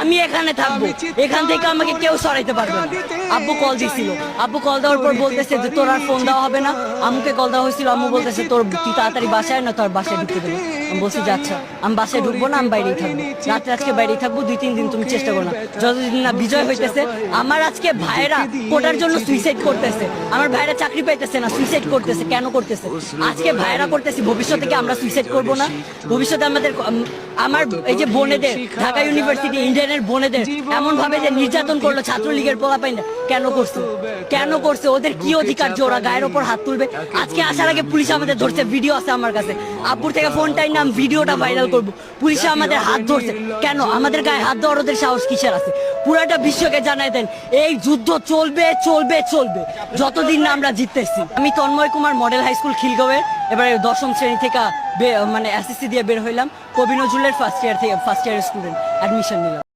আমি এখানে থাকবো, এখান থেকে আমাকে কেউ সরাইতে পারবে না। আব্বু কল দিছিল, আব্বু কল দেওয়ার পর বলতেছে যে তোর আর ফোন দেওয়া হবে না। আম্মুকে কল দেওয়া হয়েছিল, আম্মু বলতেছে তুই তাড়াতাড়ি বাসায় না, তোর বাসায় ঢুকতে দেবো। আমি বলছি যে আচ্ছা, আমি বাসায় ঢুকবো না, আমি বাইরেই থাকবো, রাত্রে আজকে বাইরেই থাকবো, 2-3 দিন তুমি চেষ্টা করো না। যতদিন না বিজয় হইতেছে, আমার আজকে ভাইয়েরা কোটার জন্য সুইসাইড করতেছে, আমার ভাইয়েরা চাকরি পাইতেছে না, সুইসাইড করতেছে। কেন করতেছে? আজকে ভাইয়েরা করতেছি, ভবিষ্যতে কি আমরা সুইসাইড করবো না? ভবিষ্যতে আমাদের আমার এই যে বোনেদের ঢাকা ইউনিভার্সিটি ইন্ডিয়ানের বোনেদের এমন ভাবে যে নির্যাতন করলো ছাত্রলীগের পোলাপাইন, কেন করছে? কেন করছে? ওদের কি অধিকার যে ওরা গায়ের ওপর হাত তুলবে? আজকে আসার আগে পুলিশ আমাদের ধরছে, ভিডিও আছে আমার কাছে, আব্বুর থেকে ফোনটাই নাম ভিডিওটা ভাইরাল করবো। পুলিশে আমাদের হাত ধরছে, কেন? আমাদের গায়ে হাত দেওয়ার ওদের সাহস কিসের আছে? পুরাটা বিশ্বকে জানাই দেন, এই যুদ্ধ চলবে চলবে চলবে যতদিন না আমরা জিততেছি। আমি Tanmoy Kumar, model high school খিলগাঁওয়ের এবারে 10ম শ্রেণী থেকে মানে এসএসসি দিয়ে বের হইলাম, কবি নজরুলের ফার্স্ট ইয়ার স্টুডেন্ট, অ্যাডমিশন নিলাম।